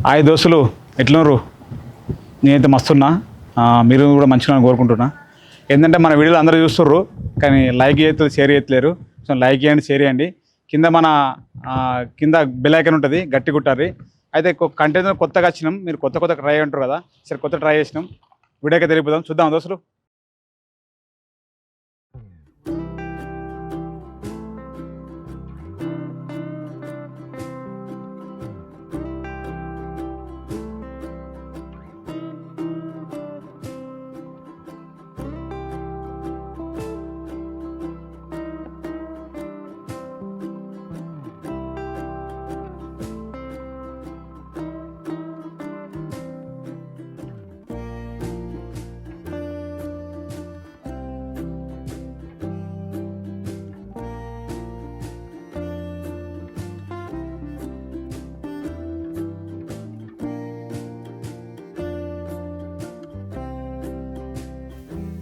Hi దోస్తులు, ఎట్లున్నారు? నేనైతే మస్తున్నా. మీరు కూడా మంచిగా కోరుకుంటున్నా. ఏంటంటే మన వీడియోలు అందరూ చూస్తుర్రు, కానీ లైక్ చేయొద్దు, షేర్ చేయట్లేరు. సో లైక్ చేయండి, షేర్ చేయండి. కింద మన కింద బెల్ ఐకాన్ ఉంటుంది, గట్టి కుట్టారు. అయితే కంటెంట్ కొత్తగా వచ్చినాం, మీరు కొత్త ట్రై అంటారు కదా, సరే కొత్త ట్రై చేసినాం. వీడియోకి తెలియపోదాం, చూద్దాం దోస్తులు.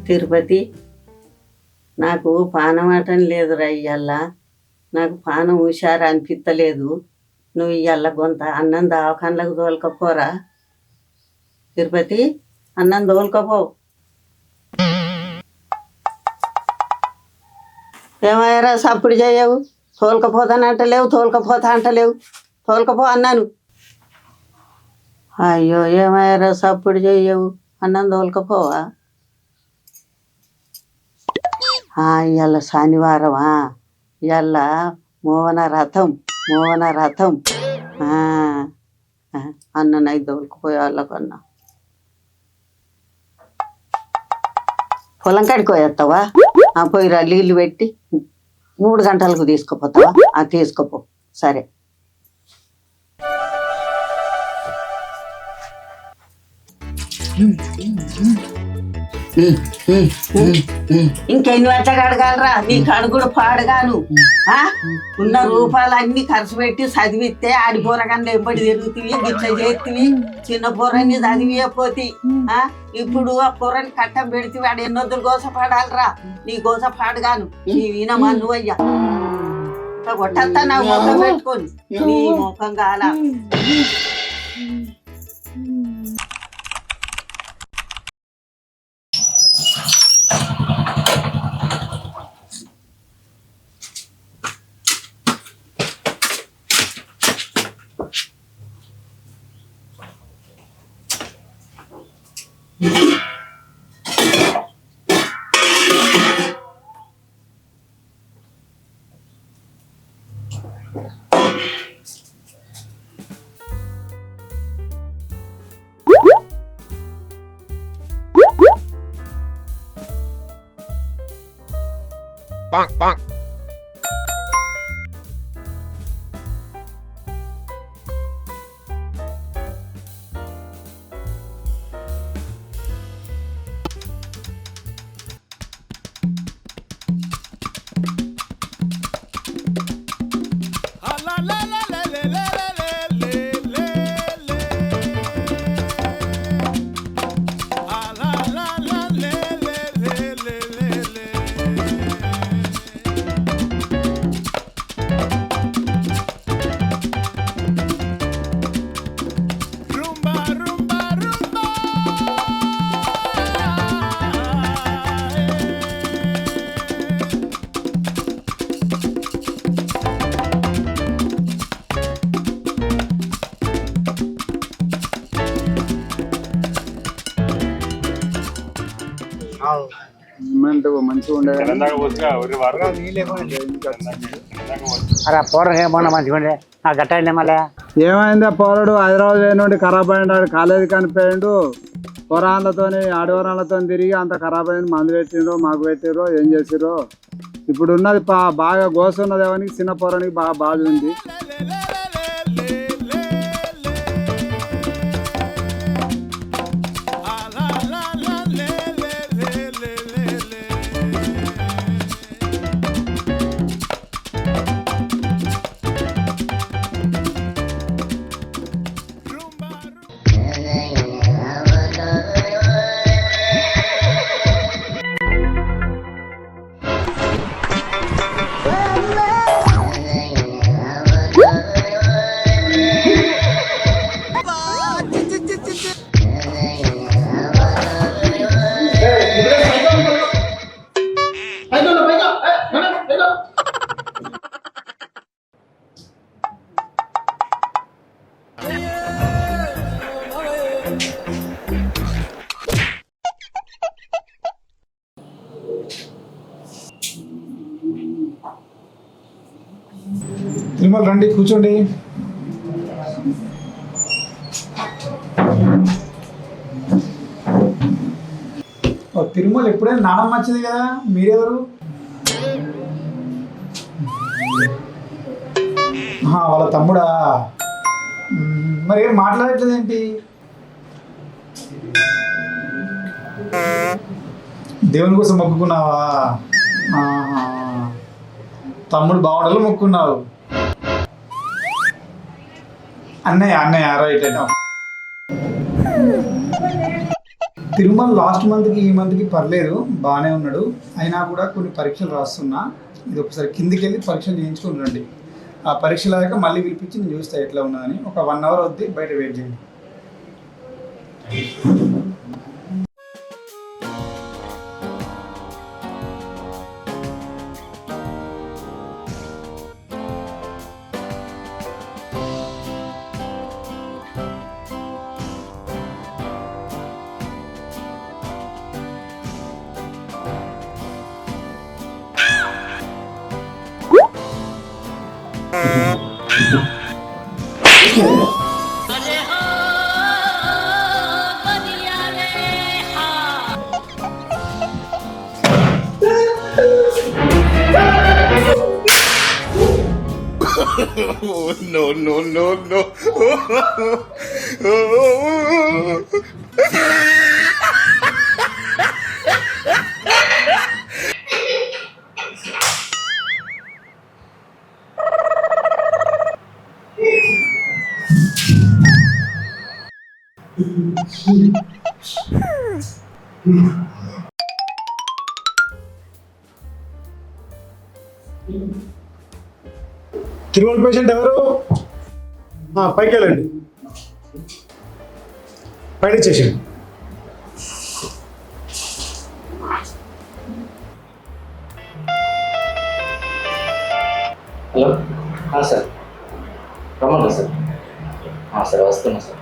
తిరుపతి, నాకు పానం అటం లేదురా. ఇయ్యాల నాకు పానం హుషారు అనిపించలేదు. నువ్వు ఇయ్యాల కొంత అన్నం దవాఖానలకు తోలుకపోరా. తిరుపతి, అన్నం తోలుకపో. ఏమయ్యారా సప్పుడు చేయవు? తోలుకపోతానంటలేవు, తోలుకపో అన్నాను. అయ్యో, ఏమయ్యారా సప్పుడు చేయవు? అన్నం తోలుకపోవా? ఇవాళ శనివారమా? ఇవాళ మోహన రథం. అన్న నైట్ దొరికిపోయే వాళ్ళకన్నా పొలం కాడికి పోయేస్తావా? పోయిరా, నీళ్ళు పెట్టి 3 గంటలకు తీసుకుపోతావా? తీసుకుపో. సరే. ఇంకెన్ని వచ్చగా అడగాలరా? నీ కడుగుడు పాడుగాను. ఉన్న రూపాయలు అన్ని ఖర్చు పెట్టి చదివిస్తే ఆడి పూరగానే ఎప్పటి తిరుగుతుంది, గిట్ల చేతివి. చిన్న పూరని చదివిపోతే ఇప్పుడు ఆ పూరని కట్టం పెడితే వాడు ఎన్నొద్దులు గోసపాడాలరా? నీ గోసపాడుగాను. నీ వినమా నువ్వయ్యా? కొట్టత్తా నా ముఖం పెట్టుకొని. నీ ముఖం కాల. Bonk. మంచిగా ఉండే పోర ఏమన్నా మంచిగా ఉండే గట్టండి. మళ్ళీ ఏమైందా? పోరాడు హైదరాబాద్ నుండి ఖరాబ్ అయ్యాడు, కాలేజీ కనిపోయాడు. పొరాళ్ళతో ఆడవరాళ్ళతో తిరిగి అంత ఖరాబ్ అయింది. మందు పెట్టిండ్రు, మాకు పెట్టిర్రు, ఏం చేసిర్రు? ఇప్పుడు ఉన్నది బాగా గోస ఉన్నది. ఎవరికి చిన్న పోరానికి బాగా బాధ ఉంది. తిరుమల రండి, కూర్చోండి. తిరుమల ఎప్పుడైనా నానమ్మ వచ్చింది కదా, మీరెవరు? వాళ్ళ తమ్ముడా? మరి ఏం మాట్లాడట్లేదు ఏంటి? దేవుని కోసం మొక్కుకున్నావా? తమ్ముడు బాగుండాలో మొక్కున్నావు. అన్నయ్య రైట్ అయినా. తిరుమల లాస్ట్ మంత్కి ఈ మంత్కి పర్లేదు, బాగానే ఉన్నాడు. అయినా కూడా కొన్ని పరీక్షలు రాస్తున్నా. ఇది ఒకసారి కిందికి వెళ్ళి పరీక్షలు చేయించుకుని రండి. ఆ పరీక్షలు అయ్యాక మళ్ళీ పిలిపించి నేను చూస్తాను ఎట్లా ఉన్నదని. ఒక 1 అవర్ వద్ది, బయట వెయిట్ చేయండి. Oh, no. తిరుమల పేషెంట్ ఎవరు? పైకి వెళ్ళండి, పైన చేసేయండి. హలో సార్, రమ్మన్నా సార్. సార్ వస్తున్నా సార్.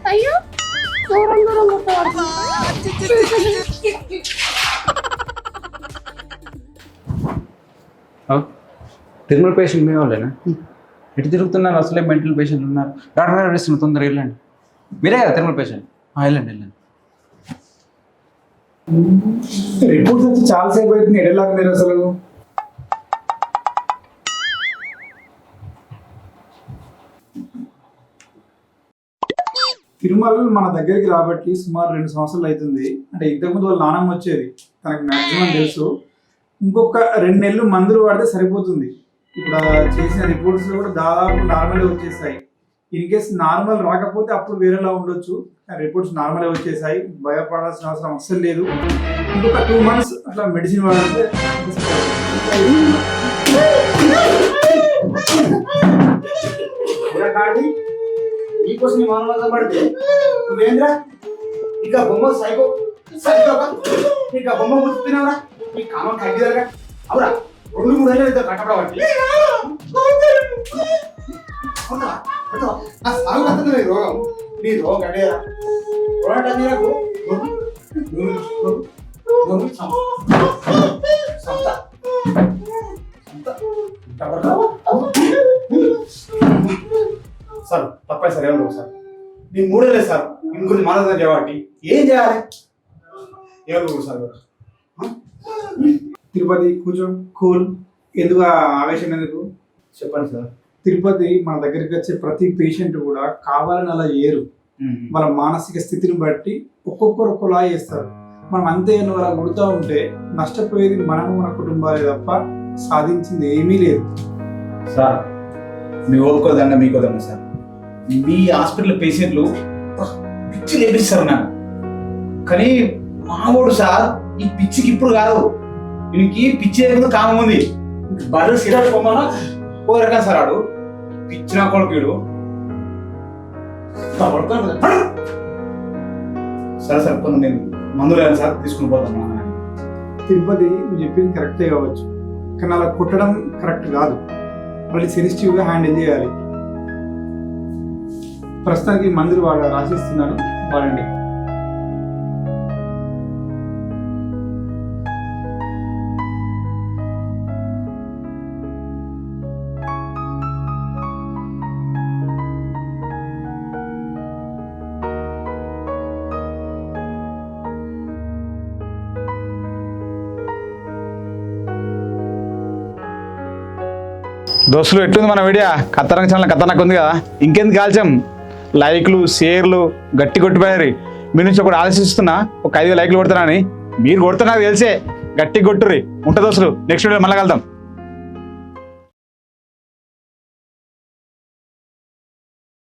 అయ్యో తిరుమల పేషెంట్ మీ వాళ్ళేనా? ఎటు తిరుగుతున్నారు? అసలే మెంటల్ పేషెంట్లు ఉన్నారు. రాడుస్తున్నారు, తొందరగా వెళ్ళండి. మీరే కదా తిరుమల పేషెంట్? వెళ్ళండి. రిపోర్ట్స్ వచ్చి చాలాసేపు అవుతుంది, ఎడలాగా మీరు అసలు తిరుమల మన దగ్గరికి రాబట్టి సుమారు 2 సంవత్సరాలు అవుతుంది. అంటే ఇంతకుముందు వాళ్ళ నానమ్మ వచ్చేది, తనకు మ్యాక్సిమం తెలుసు. ఇంకొక 2 నెలలు మందులు వాడితే సరిపోతుంది. ఇప్పుడు చేసిన రిపోర్ట్స్ కూడా దాదాపు నార్మల్ వచ్చేసాయి. ఇన్ కేసు నార్మల్ రాకపోతే అప్పుడు వేరేలా ఉండొచ్చు. రిపోర్ట్స్ నార్మల్ వచ్చేసాయి, భయపడాల్సిన అవసరం అస్సలు లేదు. ఇంకొక 2 months అట్లా మెడిసిన్ వాడితే నీకోసం మానవ పడితే నువ్వేంద్రా ఇంకా బొమ్మ సైకో ఇంకా బొమ్మ ముట్టుకున్నావురా, నీ కామం కగ్గిదరగా అవురా 2-3 ఏళ్ళు అయితే కట్టబడబట్టి నీ రోగం నీ రోగం కట్టేరా రోగకు సార్ తప్పని సార్ ఏమన్నా సార్ నేను 3 ఏళ్ళే సార్ ఇంక గురించి మాట్లాడదాం కాబట్టి ఏం చేయాలి ఏమన్నా సార్ తిరుపతి కూర్చో, కూల్. ఎందుకు ఆ ఆవేశం ఎందుకు చెప్పండి సార్. తిరుపతి మన దగ్గరికి వచ్చే ప్రతి పేషెంట్ కూడా కావాలని అలా చేయరు. వాళ్ళ మానసిక స్థితిని బట్టి ఒక్కొక్కరు ఒక్కోలా చేస్తారు. మనం అంతే అలా కొడుతూ ఉంటే నష్టపోయేది మనము, మన కుటుంబాలే తప్ప సాధించింది ఏమీ లేదు. సార్ మీ ఓదుకోదండ మీకోదండ సార్, మీ హాస్పిటల్ పేషెంట్లు పిచ్చి లేపిస్తారు నాకు. కానీ మావోడు సార్ ఈ పిచ్చికి ఇప్పుడు కాదు, వీనికి పిచ్చి లేకుండా కామం ఉంది. బర్రె సిరప్ పొమ్మన్నా ఓ రకం సార్ ఆడు పిచ్చిన కొడుకుడు. సరే సార్ కొన్ని నేను మందులు లేదు సార్ తీసుకుని పోతాను. తిరుపతి నువ్వు చెప్పింది కరెక్టే కావచ్చు, కానీ అలా కొట్టడం కరెక్ట్ కాదు. మళ్ళీ సెన్సిటివ్గా హ్యాండిల్ చేయాలి. ప్రస్తుతానికి మందులు రాసిస్తున్నాను, వాడండి. దోస్తులు ఎట్లుంది మన వీడియో? ఖతర్నాక్ ఛానల్ ఖతర్నాక్ ఉంది కదా. ఇంకెందుకు కాల్చాం, లైక్లు షేర్లు గట్టి కొట్టిపోయారు. మీ నుంచి ఒకటి ఆలోచిస్తున్నా, ఒక 5 లైక్లు కొడతానని. మీరు కొడుతున్నా నాకు తెలిసే, గట్టి కొట్టుర్రి. ఉంటుంది దోస్తులు, నెక్స్ట్ వీడియో మళ్ళీ కలుద్దాం.